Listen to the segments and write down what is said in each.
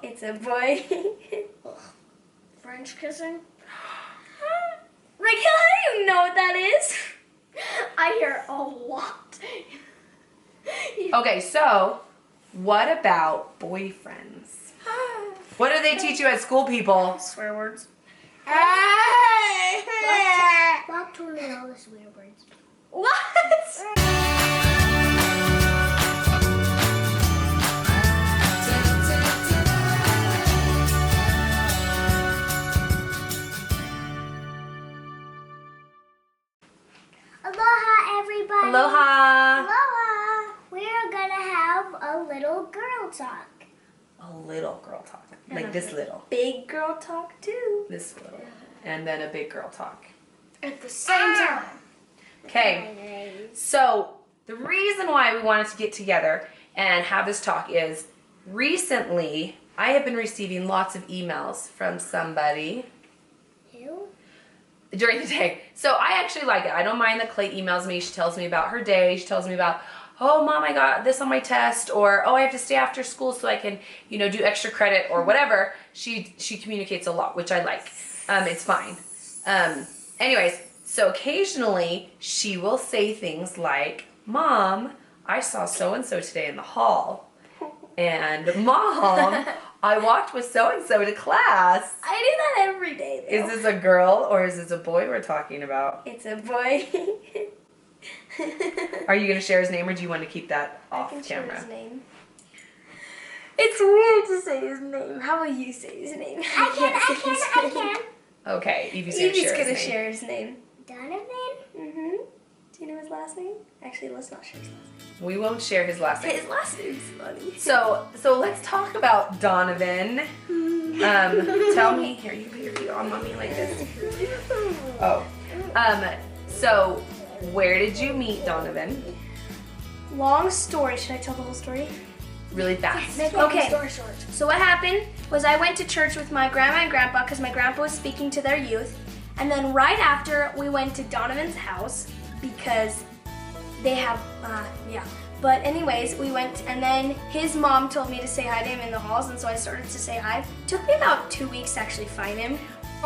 It's a boy. French kissing? Rykel, how do you know what that is? I hear a lot. Okay, so what about boyfriends? What do they teach you at school, people? Swear words. Bob told me all the swear words. What? Aloha, everybody. Aloha. Aloha. We're gonna have a little girl talk. A little girl talk. Like this little. Big girl talk too. This little. And then a big girl talk. At the same time. Okay. So the reason why we wanted to get together and have this talk is recently I have been receiving lots of emails from somebody Who? during the day. So I actually like it. I don't mind that Klai emails me. She tells me about her day. She tells me about, oh, Mom, I got this on my test, or oh, I have to stay after school so I can, you know, do extra credit or whatever. She communicates a lot, which I like. It's fine. Anyways, so occasionally she will say things like, Mom, I saw so-and-so today in the hall. And Mom, I walked with so-and-so to class. I do that every day though. Is this a girl or is this a boy we're talking about? It's a boy. Are you going to share his name or do you want to keep that off I can share camera? his name. It's weird to say his name. How will you say his name? I can. Okay, Evie's Evie's going gonna to share share his name. Donovan? Mm-hmm. Do you know his last name? Actually, let's not share his last name. We won't share his last name. His last name's funny. So let's talk about Donovan. Tell me, here, you put your feet on mommy like this. Oh. So where did you meet Donovan? Long story. Should I tell the whole story? Really fast. Okay. Story short. So what happened was I went to church with my grandma and grandpa because my grandpa was speaking to their youth. And then right after, we went to Donovan's house because they have, But anyways, we went, and then his mom told me to say hi to him in the halls, and so I started to say hi. Took me about 2 weeks to actually find him.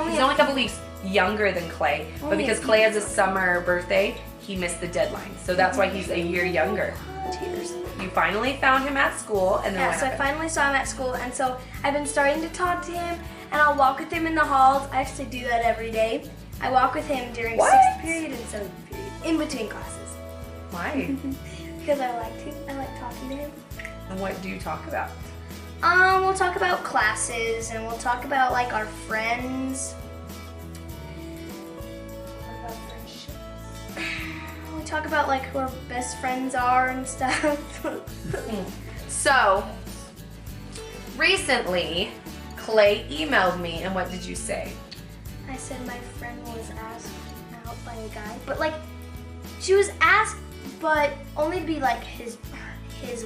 He's only a couple weeks younger than Klai, but because Klai has a summer birthday, he missed the deadline. So that's why he's a year younger. Tears. You finally found him at school, and then Yeah, what so I happened? finally saw him at school, and so I've been starting to talk to him, and I'll walk with him in the halls. I actually do that every day. I walk with him during What? 6th period and 7th period, in between classes. Why? Because I like talking to him. And what do you talk about? We'll talk about classes, and we'll talk about like our friends. What about friendships? We talk about like who our best friends are and stuff. So, recently, Klai emailed me, and what did you say? I said my friend was asked out by a guy, but like she was asked, but only to be like his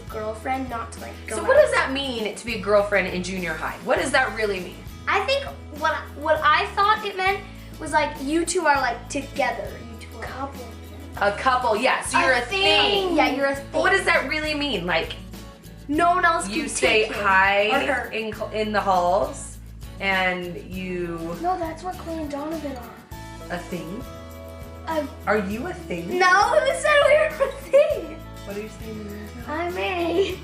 girlfriend, not to like go So out. what does that mean to be a girlfriend in junior high? What does that really mean? I think what I thought it meant was like you two are like together. You two are Couple. A couple, yeah, so you're a thing. Yeah, you're a thing. But what does that really mean? Like, no one else you can say take him hi or her. in the halls, and you No, that's what Klai and Donovan are. a thing? Um, Are you a thing? no, it said we were a thing. What are you saying? I mean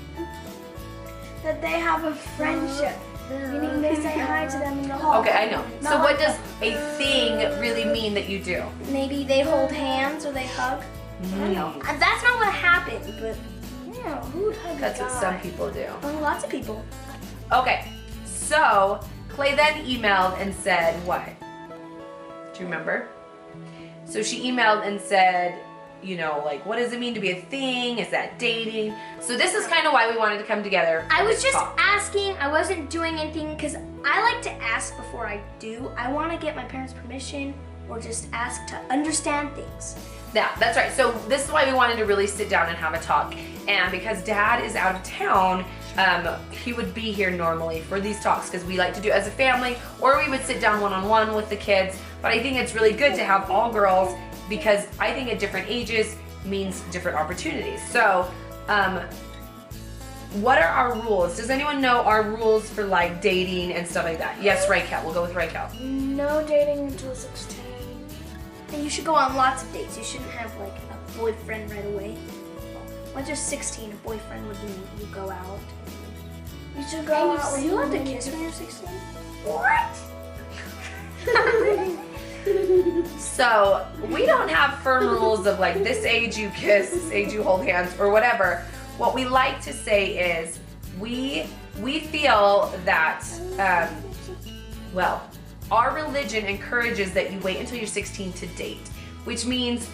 that they have a friendship. Meaning they say hi to them in the hall. Okay, I know. So Not what like does a thing really mean that you do? maybe they hold hands or they hug. I don't know. And that's not what happened, but Yeah, who would hug That's a what guy? some people do. lots of people. Okay, so Klai then emailed and said what? Do you remember? So she emailed and said, you know, like, what does it mean to be a thing? Is that dating? So this is kind of why we wanted to come together. I and was just talk. asking. I wasn't doing anything because I like to ask before I do. I want to get my parents' permission or just ask to understand things. Yeah, that's right. So this is why we wanted to really sit down and have a talk. And because Dad is out of town, he would be here normally for these talks because we like to do it as a family, or we would sit down one-on-one with the kids. But I think it's really good to have all girls because I think at different ages means different opportunities. So what are our rules? Does anyone know our rules for like dating and stuff like that? Yes, Rykel. We'll go with Rykel. No dating until 16. And you should go on lots of dates. You shouldn't have like a boyfriend right away. Once you're 16, a boyfriend would mean you go out. You should go out. Were you allowed to kiss when you're 16? What? So we don't have firm rules of like this age you kiss, this age you hold hands, or whatever. What we like to say is we feel that well, our religion encourages that you wait until you're 16 to date, which means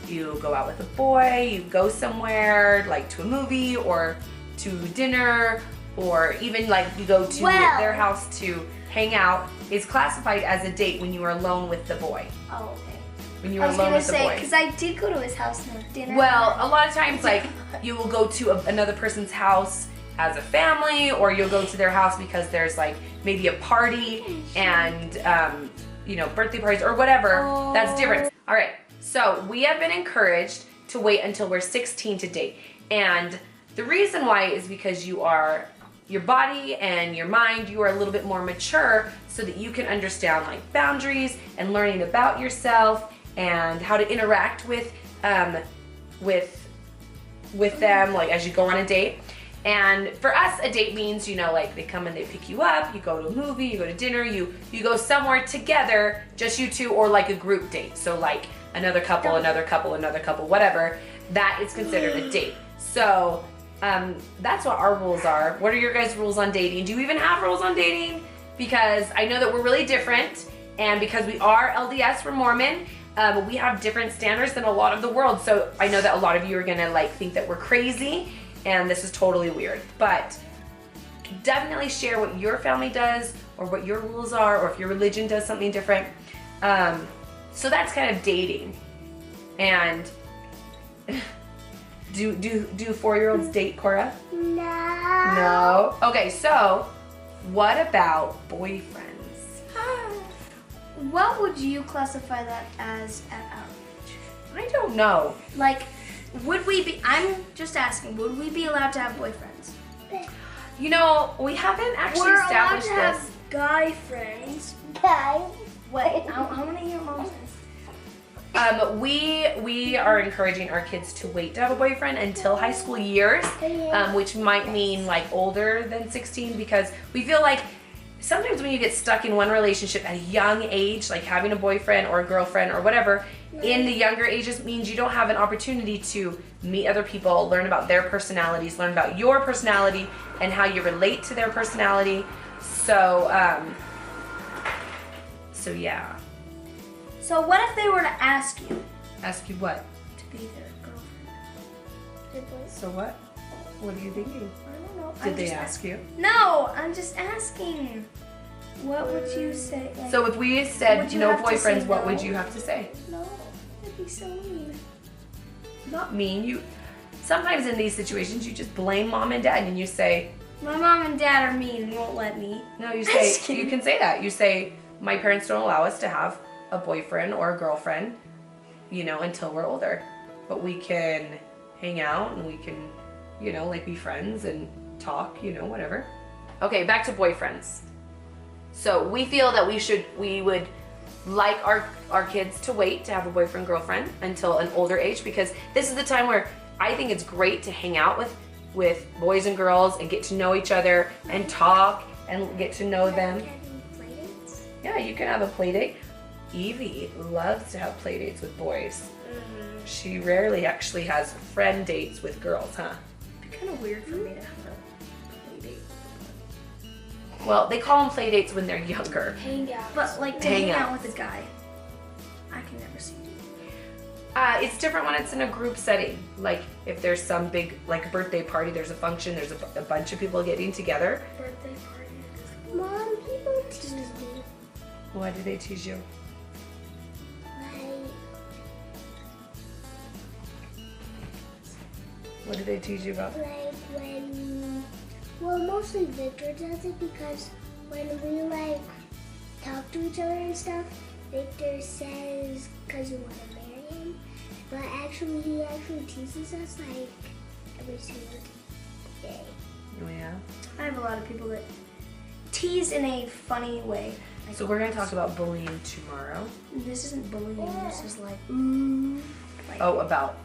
you go out with a boy, you go somewhere like to a movie or to dinner, or even like you go to their house to hang out. Is classified as a date when you are alone with the boy. Oh, okay. When you are alone with the boy. Because I did go to his house and have dinner. Well, a lot of times like you will go to another person's house as a family, or you'll go to their house because there's like maybe a party and you know, birthday parties or whatever. Oh. That's different. All right, so we have been encouraged to wait until we're 16 to date, and the reason why is because your body and your mind, you are a little bit more mature so that you can understand like boundaries and learning about yourself and how to interact with them like as you go on a date. And for us, a date means, you know, like they come and they pick you up, you go to a movie, you go to dinner, you go somewhere together, just you two, or like a group date. So like another couple, another couple, another couple, whatever, that is considered a date. So that's what our rules are. What are your guys' rules on dating? Do you even have rules on dating? Because I know that we're really different, and because we are LDS, we're Mormon, we have different standards than a lot of the world. So I know that a lot of you are gonna like think that we're crazy, and this is totally weird. But definitely share what your family does, or what your rules are, or if your religion does something different. So that's kind of dating. And Do 4-year-olds date, Cora? No. No? Okay, so what about boyfriends? What would you classify that as at our age? I don't know. Like, would we be, I'm just asking, would we be allowed to have boyfriends? You know, we haven't actually We're established allowed to this. have guy friends. Guys. Wait, how many of your moms? We are encouraging our kids to wait to have a boyfriend until high school years, which might mean like older than 16, because we feel like sometimes when you get stuck in one relationship at a young age, like having a boyfriend or a girlfriend or whatever, in the younger ages means you don't have an opportunity to meet other people, learn about their personalities, learn about your personality and how you relate to their personality. So, yeah. So what if they were to ask you? Ask you what? To be their girlfriend. So what? What are you thinking? I don't know. Did they ask you? No, I'm just asking. What would you say? Like, So if we said would you no have to say boyfriends, what no? would you have to say? no, that'd be so mean. Not mean. You. Sometimes in these situations, you just blame mom and dad, and you say, My mom and dad are mean and won't let me. no. You Just say kidding. you can say that. You say my parents don't allow us to have a boyfriend or a girlfriend, you know, until we're older. But we can hang out and we can, you know, like be friends and talk, you know, whatever. Okay, back to boyfriends. So we feel that we would like our kids to wait to have a boyfriend, girlfriend until an older age, because this is the time where I think it's great to hang out with boys and girls and get to know each other and talk and get to know them. Yeah, you can have a play date. Evie loves to have play dates with boys. She rarely actually has friend dates with girls, huh? It'd be kind of weird for me to have a play date. Well, they call them play dates when they're younger. Hang out. But like to hang out with a guy, I can never see you. It's different when it's in a group setting. Like if there's some big like birthday party, there's a function, there's a bunch of people getting together. Birthday party. Mom, people tease me. Why do they tease you? What do they tease you about? Like when, well, mostly Victor does it, because when we like talk to each other and stuff, Victor says, because you want to marry him, but actually he actually teases us like every single day. day. Oh, yeah. I have a lot of people that tease in a funny way. So we're gonna talk about bullying tomorrow. This isn't bullying. This is like, like Oh, about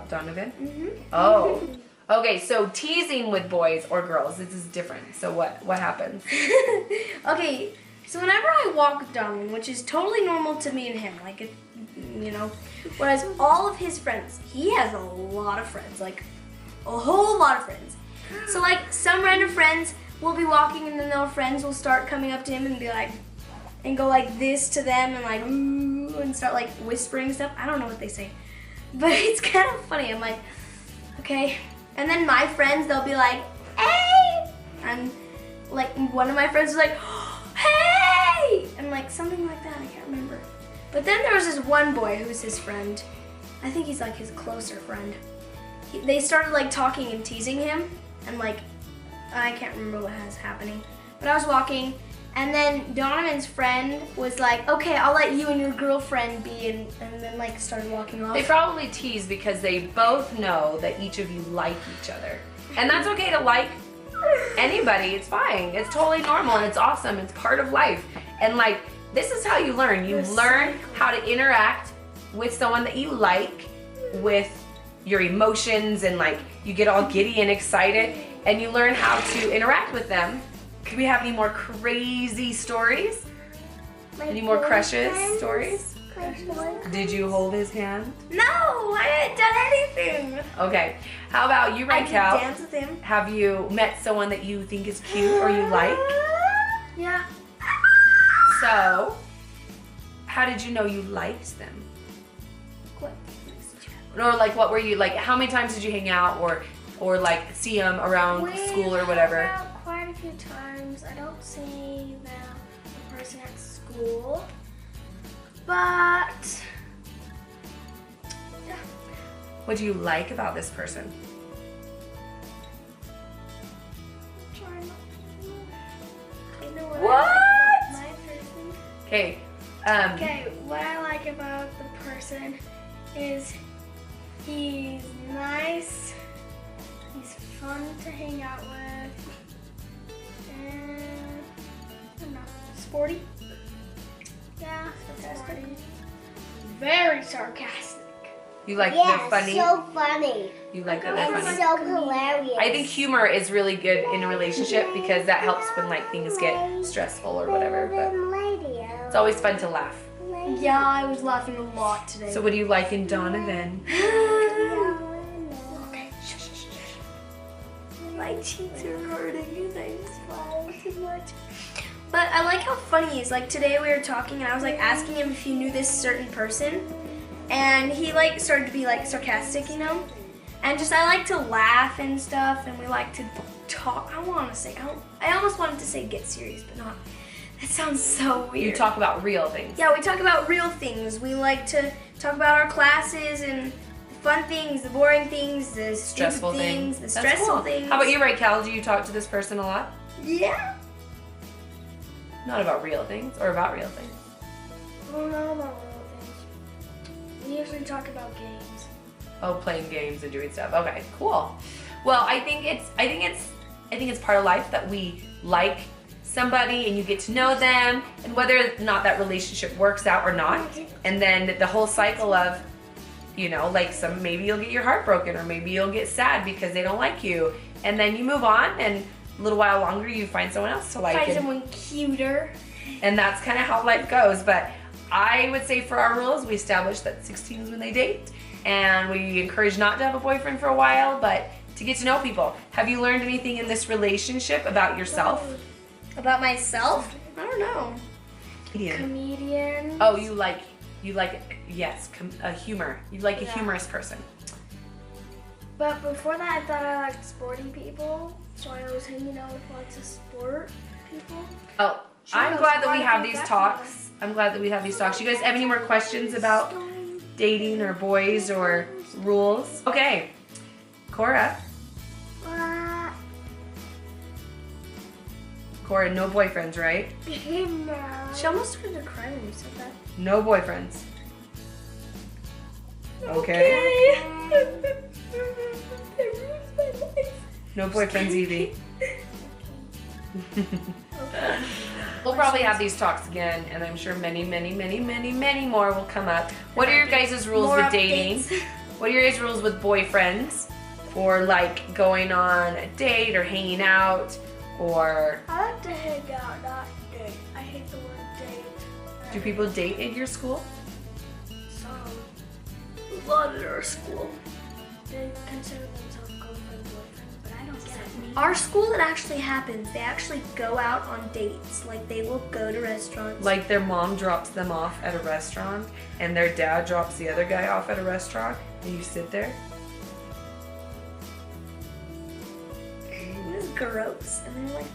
Donovan? Mm-hmm. Oh. Okay, so teasing with boys or girls, this is different. So what happens? Okay, so whenever I walk with Donovan, which is totally normal to me and him, like, it, you know, whereas all of his friends, he has a lot of friends, like a whole lot of friends. So like some random friends will be walking and then their friends will start coming up to him and be like, and go like this to them and like, ooh, and start like whispering stuff. I don't know what they say, but it's kind of funny. I'm like, okay. And then my friends, they'll be like, hey! And like one of my friends was like, hey! And like something like that, I can't remember. But then there was this one boy who's his friend. I think he's like his closer friend. They started like talking and teasing him, and like, I can't remember what was happening. But I was walking, and then Donovan's friend was like, okay, I'll let you and your girlfriend be, and then like started walking off. They probably tease because they both know that each of you like each other. And that's okay to like anybody, it's fine. It's totally normal and it's awesome, it's part of life. And like, this is how you learn. You learn how to interact with someone that you like, with your emotions, and like, you get all giddy and excited, and you learn how to interact with them. Do we have any more crazy stories? Any more crushes stories? Did you hold his hand? No, I hadn't done anything. Okay. How about you, I did Rykel? dance with him. Have you met someone that you think is cute or you like? Yeah. So, how did you know you liked them? What? Or like, what were you like? How many times did you hang out, or like see them around school or whatever? We've hung out quite a few times. I don't see the person at school, but yeah. What do you like about this person? You know what? What? I like about my person? Okay. Okay, what I like about the person is he's nice, he's fun to hang out with, and I don't know, sporty. Yeah, sporty. Very sarcastic. You like they're funny? so funny. You like that they're funny? So hilarious. I think humor is really good in a relationship because that helps when like things get stressful or whatever. But it's always fun to laugh. Yeah, I was laughing a lot today. So what do you like in Donovan? Okay, shh. My cheeks are hurting because I smile too much. But I like how funny he is. Like today we were talking and I was like asking him if he knew this certain person. And he like started to be like sarcastic, you know? And just I like to laugh and stuff, and we like to talk. I almost wanted to say get serious, but not. That sounds so weird. You talk about real things. Yeah, we talk about real things. We like to talk about our classes and the fun things, the boring things, the Stressful stupid things, the That's stressful cool. things. How about you, Rykel? Do you talk to this person a lot? Yeah. Not about real things or about real things? I don't know about real things. We usually talk about games. Oh, playing games and doing stuff. Okay, cool. Well, I think it's part of life that we like somebody and you get to know them, and whether or not that relationship works out or not, and then the whole cycle of, you know, like maybe you'll get your heart broken or maybe you'll get sad because they don't like you, and then you move on, and a little while longer you find someone else to like. Find someone cuter. And that's kind of how life goes. But I would say for our rules, we established that 16 is when they date, and we encourage not to have a boyfriend for a while, but to get to know people. Have you learned anything in this relationship about yourself? About myself? I don't know. Comedians. Oh, you like yes, a humor. You like a humorous person. But before that, I thought I liked sporty people, so I was hanging out with lots of sport people. Oh, I'm glad that we have these talks. I'm glad that we have these talks. You guys have any more questions about dating or boys or rules? Okay, Cora. What? Cora, no boyfriends, right? No. She almost started to cry when you said that. No boyfriends. Okay. No boyfriends, Evie. We'll probably have these talks again, and I'm sure many more will come up. What are your guys' rules with dating? What are your guys' rules with boyfriends? Or like going on a date or hanging out? Or I like to hang out, not date. I hate the word date. do people date at your school? A lot at our school. They consider themselves girlfriend, boyfriend, but I don't get it. Our school, it actually happens. They actually go out on dates. Like they will go to restaurants. Like their mom drops them off at a restaurant and their dad drops the other guy off at a restaurant and you sit there? It was gross. And they're like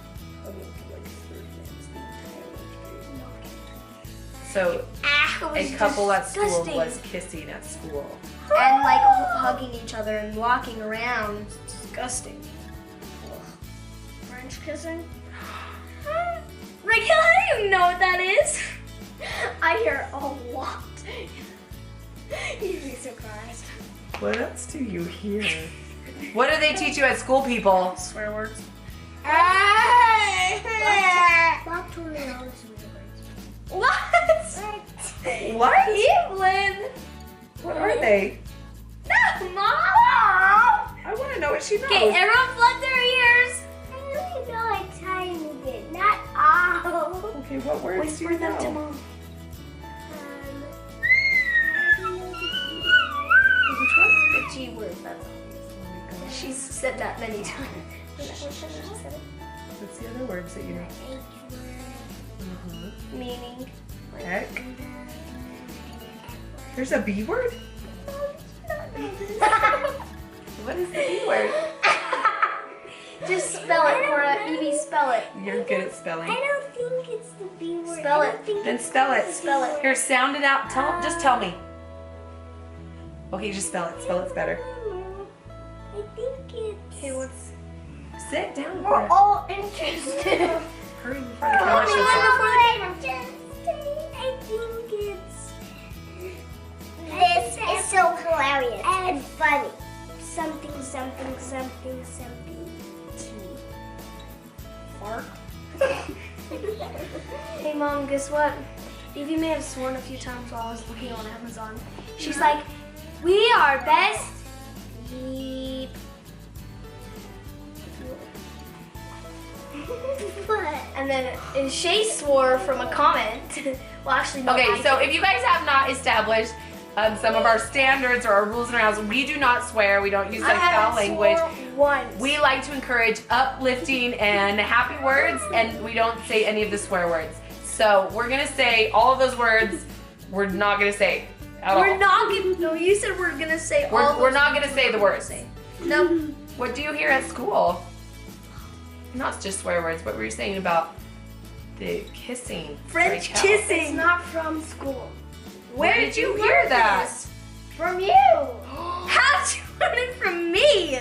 hugging for like 30 minutes the entire way. So a couple at school disgusting. was kissing at school. And like hugging each other and walking around. It's disgusting. French kissing? Rykel, how do you know what that is? I hear it a lot. You'd be surprised. What else do you hear? What do they teach you at school, people? Swear words. Bob told me all this weird words. What? What? Evelin! What are they? No, Mom! I want to know what she knows. Okay, everyone plug their ears. I only know a tiny bit, not all. Okay, what words do you Whisper them to know? Mom. Which one? The G word, that's obvious. She's said that many times. What's the other words that you know? Meaning. Heck. There's a B word? What is the B word? Just spell it, Cora. Evie, spell it. You're good at spelling. I don't think it's the B word. Spell I it. don't think Then it's spell it. Spell it. Here, sound it out. Just tell me. Okay, just spell it. Spell it's better. I think it's. Okay, what's... Sit down. We're Cora. all interested. Hurry before the camera shuts off. I think it's. This is so hilarious and funny. Something. Fart? Hey, Mom, guess what? Evie may have sworn a few times while I was looking on Amazon. She's like, we are best. Yeep. What? And then Shae swore from a comment. Well, actually, no. Okay, so if you guys have not established some of our standards or our rules in our house, we do not swear. We don't use like foul language. Once. We like to encourage uplifting and happy words, and we don't say any of the swear words. So we're gonna say all of those words. We're not gonna say at all. We're not gonna. No, you said we're gonna say all. We're not gonna say the words. No. What do you hear at school? Not just swear words. What were you saying about the kissing? French Rykel? kissing. It's not from school. Where did you hear that? From you. How'd you learn it from me?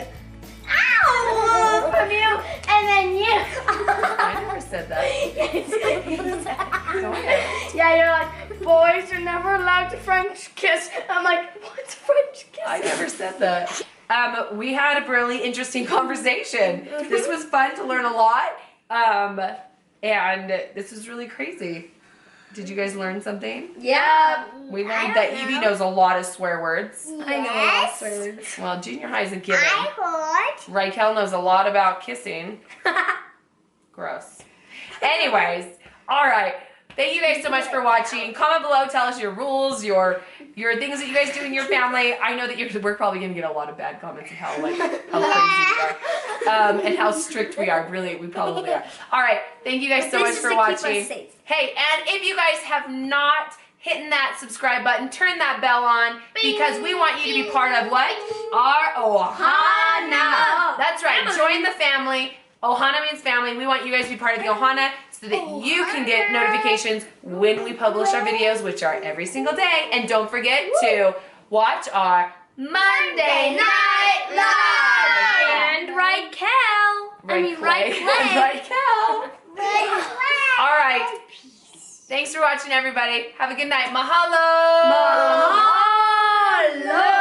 Ow! From you, and then you. I never said that. Go ahead. Yeah, you're like, boys are never allowed to French kiss. I'm like, what's French kiss? I never said that. We had a really interesting conversation. This was fun to learn a lot. And this was really crazy. Did you guys learn something? Yeah. We learned that Evie knows a lot of swear words. I know all the swear words. Well, junior high is a given. I heard. Rykel knows a lot about kissing. Gross. Anyways, all right. Thank you guys so much for watching. Comment below. Tell us your rules, your things that you guys do in your family. I know that we're probably gonna get a lot of bad comments of how crazy we are, and how strict we are. Really, we probably are. All right. Thank you guys so much for watching. Hey, and if you guys have not hit that subscribe button, turn that bell on because we want you to be part of what? Our Ohana. That's right. Join the family. Ohana means family. We want you guys to be part of the Ohana so that you can get notifications when we publish our videos, which are every single day. And don't forget to watch our Monday Night Live. And Rykel. Rykel. All right. Thanks for watching, everybody. Have a good night. Mahalo. Mahalo.